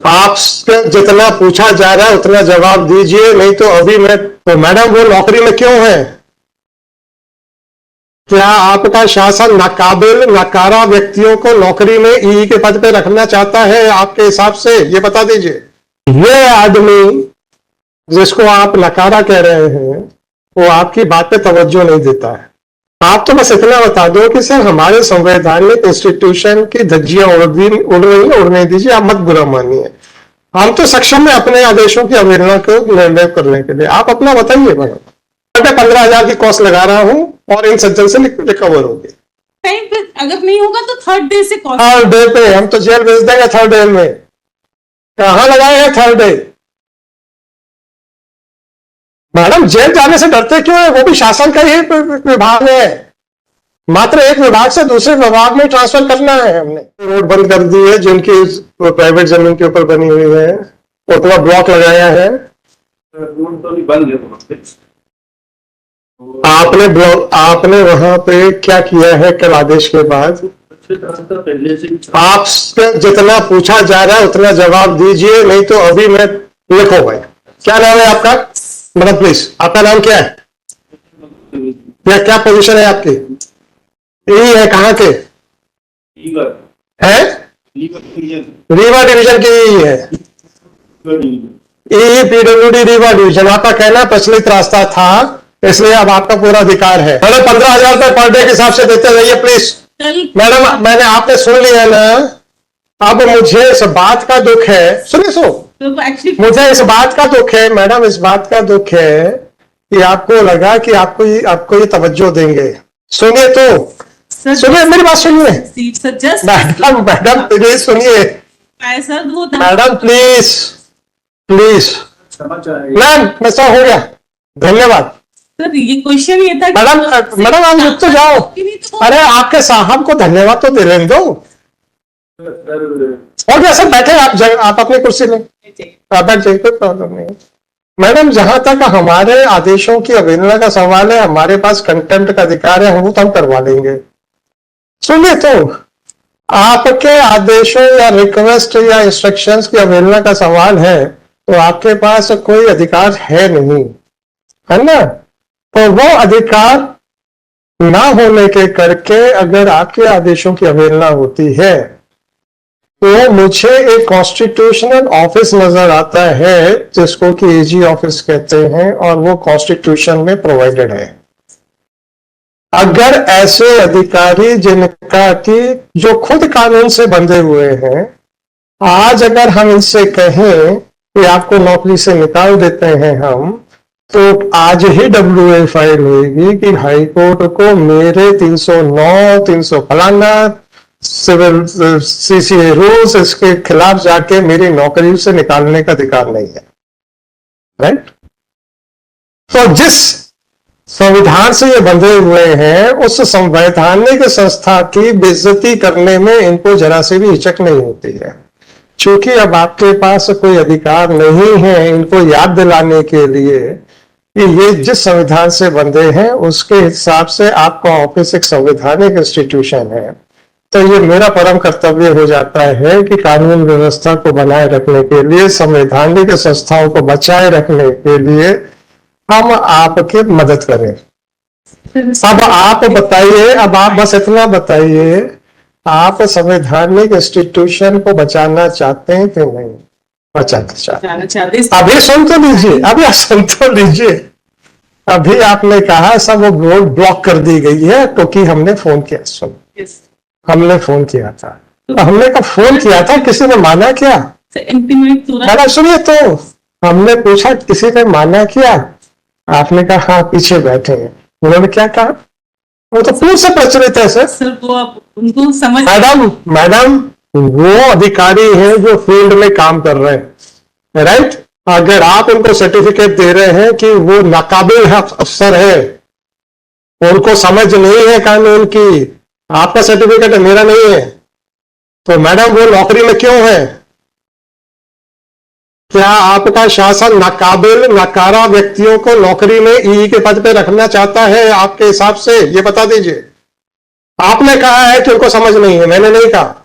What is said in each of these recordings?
आपसे जितना पूछा जा रहा है उतना जवाब दीजिए, नहीं तो अभी मैं तो मैडम वो नौकरी में क्यों है? क्या आपका शासन नाकाबिल नकारा व्यक्तियों को नौकरी में ई के पद पे रखना चाहता है आपके हिसाब से? ये बता दीजिए। ये आदमी जिसको आप नकारा कह रहे हैं वो आपकी बात पे तवज्जो नहीं देता है। आप तो बस इतना बता दो कि सर हमारे संवैधानिक इंस्टीट्यूशन की धज्जियां उड़ रही है, उड़ने दीजिए, आप मत बुरा मानिए। हम तो सक्षम है अपने आदेशों की अवहेलना को निर्णय करने के लिए। आप अपना बताइए मैडम। 15,000 की कॉस्ट लगा रहा हूं और इन सज्जन से रिकवर होगी। अगर नहीं होगा तो थर्ड डे से कॉस्ट। थर्ड डे पे हम तो जेल भेज देंगे। थर्ड डे में कहां लगाए हैं थर्ड डे? मैडम जेल जाने से डरते क्यों है? वो भी शासन का ही विभाग है। मात्र एक विभाग से दूसरे विभाग में ट्रांसफर करना है। हमने रोड बंद कर दी है जिनकी प्राइवेट जमीन के ऊपर बनी हुई है, उतना ब्लॉक लगाया है। रोड तो बंद है। आपने वहां पे क्या किया है कल आदेश के बाद? पहले से आपसे जितना पूछा जा रहा है उतना जवाब दीजिए, नहीं तो अभी मैं लिखो भाई। क्या नाम है आपका? मैडम प्लीज, आपका नाम क्या है? क्या पोजीशन है आपकी? यही है, कहाँ के है? रीवा डिवीजन की यही है। PWD Rewa division. आपका कहना प्रचलित रास्ता था, इसलिए अब आपका पूरा अधिकार है। मैडम 15,000 रुपए पर डे के हिसाब से देते रहिए प्लीज। मैडम मैंने आपने सुन लिया ना। अब मुझे इस बात का दुख है, सुनिए मुझे इस बात का दुख है मैडम, इस बात का दुख है कि आपको लगा कि आपको ये तवज्जो देंगे। सुनिए तो सुनिए, मेरी बात सुनिए मैडम प्लीज सुनिए मैडम प्लीज प्लीज। मैम मेरा हो गया, धन्यवाद। सर ये क्वेश्चन ये था मैडम आप रुक तो जाओ। अरे आपके साहब को धन्यवाद तो दे लेने दो। और क्या सर, बैठे आप अपनी कुर्सी में बैठ जाइए, कोई प्रॉब्लम नहीं। मैडम जहां तक हमारे आदेशों की अवहेलना का सवाल है, हमारे पास कंटेम्प्ट का अधिकार है, वो तो हम करवा लेंगे। सुनिए तो, आपके आदेशों या रिक्वेस्ट या इंस्ट्रक्शंस की अवहेलना का सवाल है तो आपके पास कोई अधिकार है नहीं, है ना? तो वो अधिकार ना होने के करके अगर आपके आदेशों की अवहेलना होती है तो मुझे एक कॉन्स्टिट्यूशनल ऑफिस नजर आता है जिसको कि एजी ऑफिस कहते हैं, और वो कॉन्स्टिट्यूशन में प्रोवाइडेड है। अगर ऐसे अधिकारी जिनका कि जो खुद कानून से बंधे हुए हैं, आज अगर हम इनसे कहें कि आपको नौकरी से निकाल देते हैं हम, तो आज ही WA फाइल होगी कि हाई कोर्ट को मेरे 309 300 फलाना सिविल CCA रूल्स इसके खिलाफ जाके मेरी नौकरी से निकालने का अधिकार नहीं है, राइट? तो जिस संविधान से ये बंधे हुए हैं उस संवैधानिक संस्था की बेइज्जती करने में इनको जरा से भी हिचक नहीं होती है। क्योंकि अब आपके पास कोई अधिकार नहीं है इनको याद दिलाने के लिए कि ये जिस संविधान से बंधे हैं उसके हिसाब से आपका ऑफिस एक संवैधानिक इंस्टीट्यूशन है। तो ये मेरा परम कर्तव्य हो जाता है कि कानून व्यवस्था को बनाए रखने के लिए, संवैधानिक संस्थाओं को बचाए रखने के लिए हम आपकी मदद करें। अब आप बताइए, अब आप बस इतना बताइए, आप संवैधानिक इंस्टीट्यूशन को बचाना चाहते हैं कि नहीं बचाना चाहते? अभी सुन तो लीजिए, अभी आप सुन तो लीजिए। अभी आपने कहा सब वो ब्लॉक कर दी गई है क्योंकि हमने फोन किया। सुन, हमने फोन किया था, तो हमने कब फोन किया था? किसी ने माना क्या? मैडम सुनिए तो, हमने पूछा किसी ने माना क्या? आपने कहा हाँ पीछे बैठे हैं। उन्होंने क्या कहा? वो तो पूर्व से प्रचलित है सर। वो आप उनको समझ। मैडम वो अधिकारी हैं जो फील्ड में काम कर रहे हैं, राइट? अगर आप उनको सर्टिफिकेट दे रहे हैं कि वो नाकाबिल अफसर है, उनको समझ नहीं है कानून की, आपका सर्टिफिकेट है मेरा नहीं है, तो मैडम वो नौकरी में क्यों है? क्या आपका शासन नाकाबिल नकारा व्यक्तियों को नौकरी में ई के पद पे रखना चाहता है आपके हिसाब से? ये बता दीजिए। आपने कहा है कि उनको समझ नहीं है, मैंने नहीं कहा।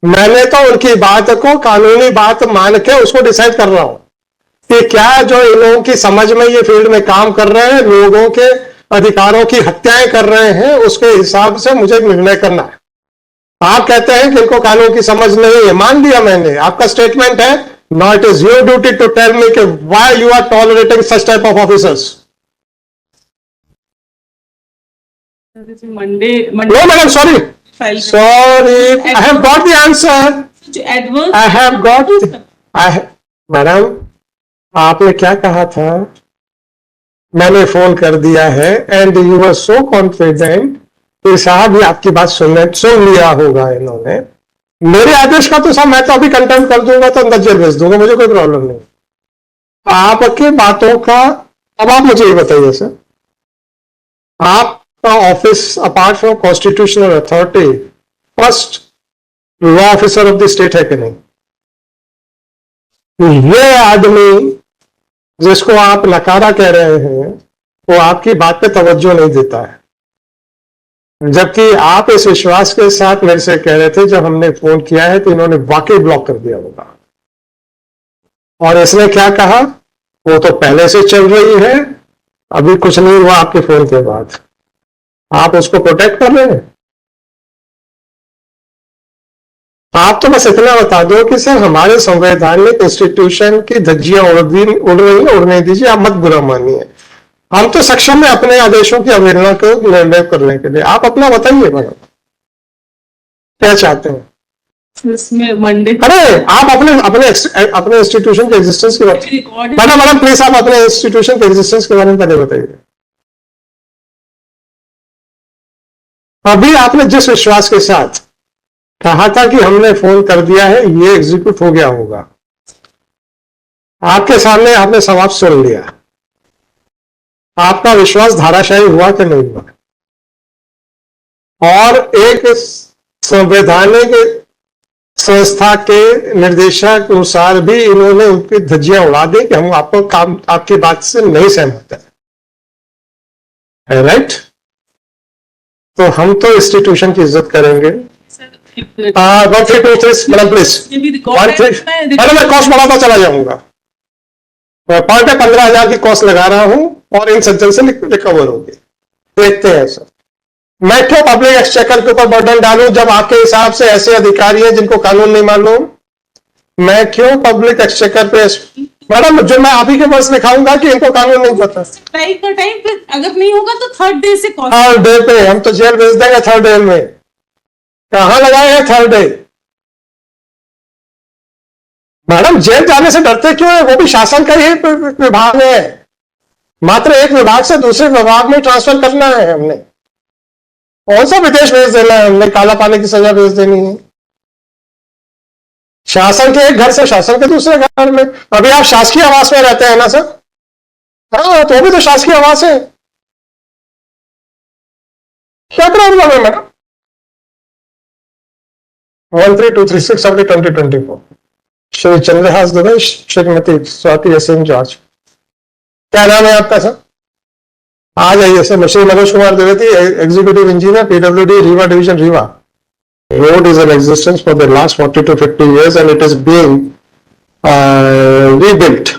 मैंने तो उनकी बात को कानूनी बात मान के उसको डिसाइड कर रहा हूं कि क्या जो इन लोगों की समझ में ये फील्ड में काम कर रहे हैं, लोगों के अधिकारों की हत्याएं कर रहे हैं, उसके हिसाब से मुझे निर्णय करना है। आप कहते हैं कि इनको कानून की समझ नहीं है, मान लिया मैंने, आपका स्टेटमेंट है, no it is your duty to tell me कि why you are tolerating such type of officers. Monday no madam, sorry file sorry, I have got the answer, adverse I have got, madam आपने क्या कहा था, मैंने phone कर दिया है, and you are so confident कि साहब ये आपकी बात सुन लिया होगा इन्होंने। मेरे आदेश का तो साहब मैं तो अभी कंटेम्प्ट कर दूंगा, तो अंदर जेल भेज दूंगा, मुझे कोई प्रॉब्लम नहीं। आपके बातों का, अब आप मुझे ये बताइए सर, आपका office apart from constitutional authority first law officer of the state है कि नहीं? ये आदमी जिसको आप नकारा कह रहे हैं वो आपकी बात पे तवज्जो नहीं देता है, जबकि आप इस विश्वास के साथ मेरे से कह रहे थे जब हमने फोन किया है तो इन्होंने वाकई ब्लॉक कर दिया होगा। और इसने क्या कहा, वो तो पहले से चल रही है, अभी कुछ नहीं हुआ आपके फोन के बाद, आप उसको प्रोटेक्ट कर रहे हैं। आप तो बस इतना बता दो कि सर हमारे संवैधानिक इंस्टीट्यूशन की धज्जियां उड़ रही है, उड़ने दीजिए, आप मत बुरा मानिए। हम तो सक्षम है अपने आदेशों की अवहेलना को निर्णय करने के लिए। आप अपना बताइए मैडम, क्या चाहते हैं? इसमें मंडे अरे आप अपने इंस्टीट्यूशन के एग्जिस्टेंस के बारे में, मैडम प्लीज आप अपने इंस्टीट्यूशन के एग्जिस्टेंस के बारे में पहले बताइए। अभी आपने जिस विश्वास के साथ कहा था कि हमने फोन कर दिया है, ये एग्जीक्यूट हो गया होगा, आपके सामने आपने समाप्त सुन लिया, आपका विश्वास धाराशायी हुआ कि नहीं हुआ? और एक संवैधानिक संस्था के निर्देशक अनुसार भी इन्होंने उनकी धज्जियां उड़ा दी कि हम आपको आपकी बात से नहीं सहमत है, राइट? तो हम तो इंस्टीट्यूशन की इज्जत करेंगे। मैडम प्लीज, मैं कॉस्ट बढ़ाता चला जाऊंगा, पर डे 15,000 की कॉस्ट लगा रहा हूं और इन सज्जन से रिकवर होगी। देखते हैं सर, मैं क्यों पब्लिक एक्सचेकर के ऊपर बर्डन डालूं जब आपके हिसाब से ऐसे अधिकारी हैं जिनको कानून नहीं मालूम? मैं क्यों पब्लिक एक्सचेकर पे, मैडम जो मैं आप ही के पास लिखाऊंगा कि इनको कानून नहीं पता। ट्राई का टाइम पे अगर नहीं होगा तो थर्ड डे से कॉल, थर्ड डे पे हम तो जेल भेज देंगे। थर्ड डे में कहां लगाए हैं थर्ड डे? मैडम जेल जाने से डरते क्यों है? वो भी शासन का ही विभाग है, मात्र एक विभाग से दूसरे विभाग में ट्रांसफर करना है हमने। कौन सा विदेश भेज देना है हमने? काला पानी की सजा भेज देनी है? शासन के एक घर से शासन के दूसरे घर में। अभी आप शासकीय आवास में रहते हैं ना सर? हाँ, तो भी तो शासकीय आवास है। क्या प्रॉब्लम है madam? 13236 of 2024 Shri Chandrahas Dubey, Shrimati Swati Singh George. क्या नाम है आपका सर? आ जाइए sir. Shri Manoj Kumar Dwivedi, executive engineer, PWD, Rewa division, Rewa. Road is in existence for the last 40 to 50 years and it is being rebuilt,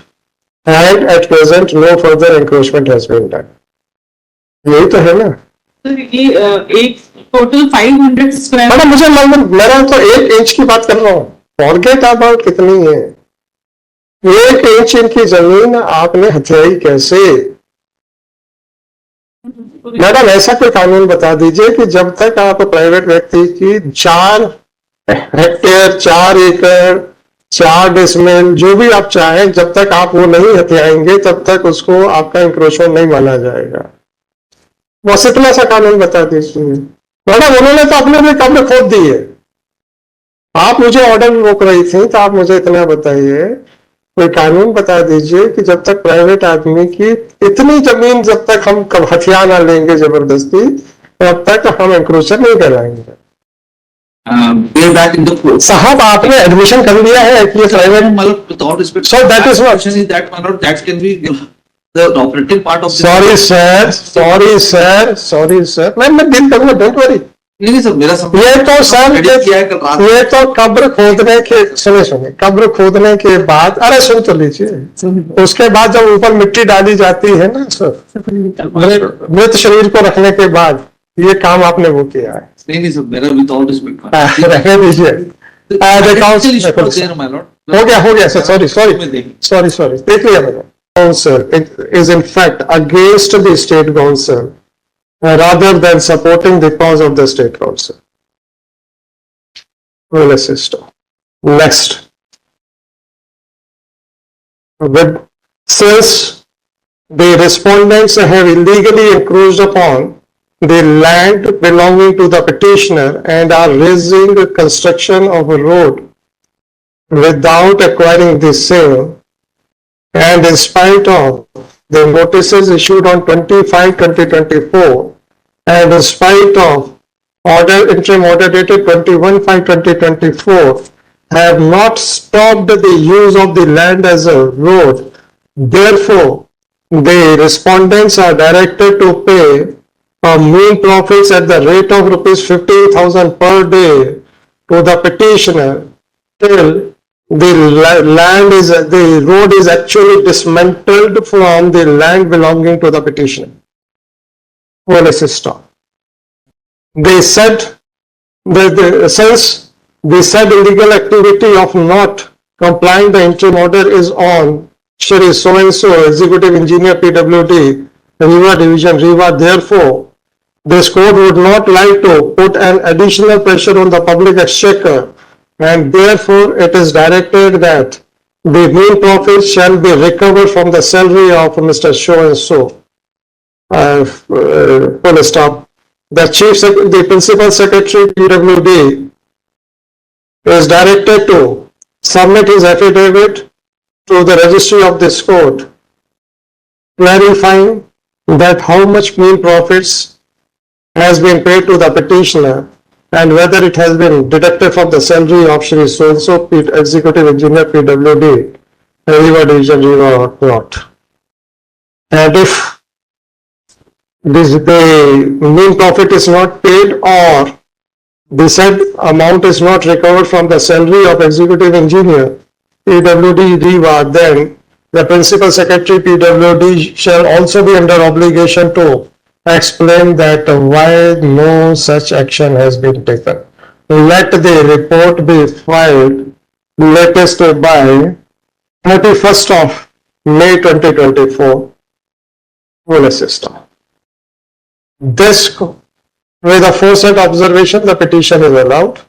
and at present no further encroachment has been done. यही तो है ना? तो ये एक टोटल 500 स्क्वायर, मैडम मुझे मैं तो 1 इंच की बात कर रहा हूँ, फॉरगेट अबाउट कितनी है। 1 इंच इनकी जमीन आपने हथियाई कैसे? मैडम ऐसा कोई कानून बता दीजिए कि जब तक आप प्राइवेट व्यक्ति की 4 हेक्टेयर, 4 एकड़, 4 डिसमिल, जो भी आप चाहें, जब तक आप वो नहीं हथियाएंगे तब तक उसको आपका इंक्रोचमेंट नहीं माना जाएगा। बस इतना सा कानून बता दीजिए। मैडम उन्होंने तो अपने भी कब्र खोद दी है, आप मुझे ऑर्डर रोक रही थी, तो आप मुझे इतना बताइए, कोई कानून बता दीजिए कि जब तक प्राइवेट आदमी की इतनी जमीन, जब तक हम हथियार ना लेंगे जबरदस्ती, तब तक हम एंक्रोचर नहीं कराएंगे। साहब आपने एडमिशन कर लिया है कि private, so that is what that can be the operative part of sorry sir, मैं डील करूंगा, डोंट वरी। नहीं सर, मेरा सब ये तो सर edit किया है कल रात। ये तो कब्र खोदने के सुने कब्र खोदने के बाद, अरे सुन तो लीजिए, उसके बाद जब ऊपर मिट्टी डाली जाती है ना सर, मृत शरीर को रखने के बाद ये काम आपने वो किया है। नहीं सर, मेरा विद ऑल रिस्पेक्ट रहने दीजिए। My Lord. हो गया सर, सॉरी देख लिया मैंने। Council is in fact against the state council rather than supporting the cause of the state council. Well, system. Next. Since the respondents have illegally encroached upon the land belonging to the petitioner and are raising the construction of a road without acquiring the same, and in spite of the notices issued on 25/2024 and in spite of interim order dated 21/5/2024, have not stopped the use of the land as a road. Therefore, the respondents are directed to pay mean profits at the rate of rupees 15,000 per day to the petitioner till the road is actually dismantled from the land belonging to the petitioner. Well, stop. They said that since the said illegal activity of not complying the interim order is on Shri so and so executive engineer PWD Riva division Riva, therefore this court would not like to put an additional pressure on the public exchequer, and therefore it is directed that the mean profits shall be recovered from the salary of Mr. So and so. Full stop. The principal secretary PWD is directed to submit his affidavit to the registry of this court, clarifying that how much mean profits has been paid to the petitioner and whether it has been deducted from the salary of Shri so-and-so executive engineer PWD, Riva division Riva or not. And if the mean profit is not paid or the said amount is not recovered from the salary of executive engineer PWD Riva, then the principal secretary PWD shall also be under obligation to explain that why no such action has been taken. Let the report be filed latest by 31st of May 2024. Full system. This, with a foresight observation, the petition is allowed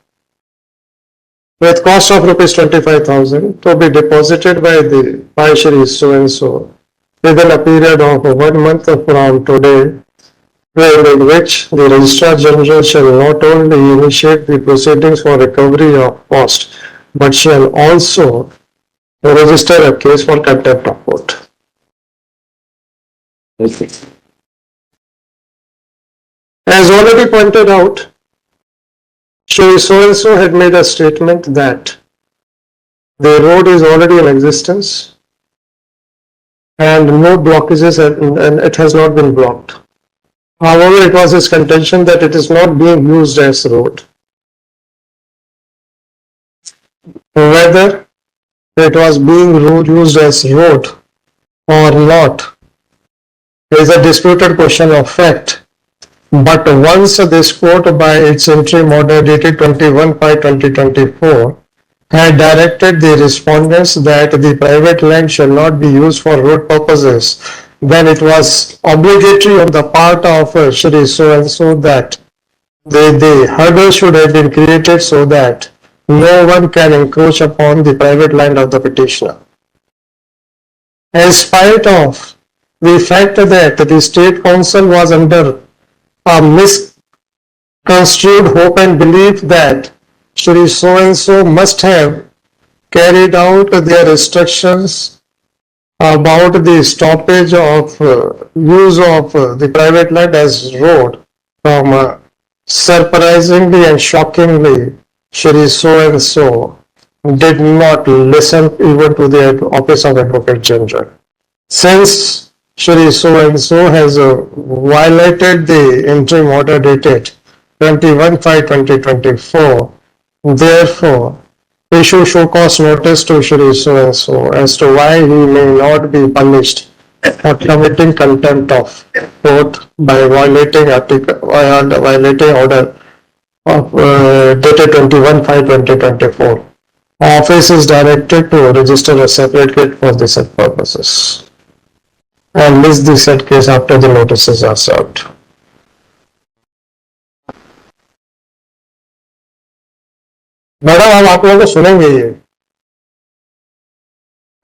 with cost of rupees 25,000 to be deposited by Shri so and so within a period of 1 month from today, in which the Registrar General shall not only initiate the proceedings for recovery of cost, but shall also register a case for contempt of court. As already pointed out, Shri so-and-so had made a statement that the road is already in existence and no blockages and it has not been blocked. However, it was his contention that it is not being used as road. Whether it was being used as road or not is a disputed question of fact. But once this court by its interim order dated 21/5/2024 had directed the respondents that the private land shall not be used for road purposes, then it was obligatory on the part of Shri so-and-so that the hurdle should have been created so that no one can encroach upon the private land of the petitioner. In spite of the fact that the state council was under a misconstrued hope and belief that Shri so-and-so must have carried out their instructions about the stoppage of use of the private land as road from surprisingly and shockingly, Shri so-and-so did not listen even to the Office of Advocate General. Since Shri so-and-so has violated the interim order dated 21/5/2024. Therefore, issue show cause notice to Shri so and so as to why he may not be punished for committing contempt of court by violating order of dated 21/5/2024. Office is directed to register a separate kit for the said purposes and list the said case after the notices are served. Madam अब आप लोगों को सुनेंगे ये,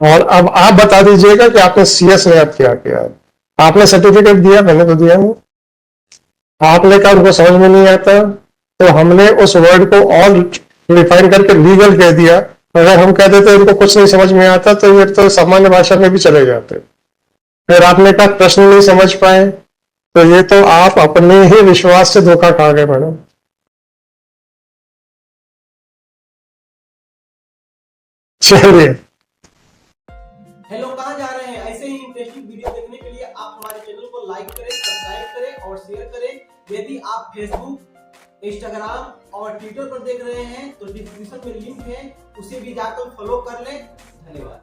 और अब आप बता दीजिएगा कि आपने CS ने अब क्या किया। आपने सर्टिफिकेट दिया, मैंने तो दिया नहीं। आपने कहा उनको समझ में नहीं आता, तो हमने उस वर्ड को और रिफाइन करके लीगल कह दिया। अगर हम कह देते इनको कुछ नहीं समझ में आता तो ये तो सामान्य भाषा में भी चले जाते। फिर आपने कहा प्रश्न नहीं समझ पाए, तो ये तो आप अपने ही विश्वास से धोखा खा गए मैडम। चलिए, हेलो, कहाँ जा रहे हैं? ऐसे ही इंटरेस्टिंग वीडियो देखने के लिए आप हमारे चैनल को लाइक करें, सब्सक्राइब करें और शेयर करें। यदि आप फेसबुक, इंस्टाग्राम और ट्विटर पर देख रहे हैं तो डिस्क्रिप्शन में लिंक है, उसे भी जाकर फॉलो कर लें। धन्यवाद।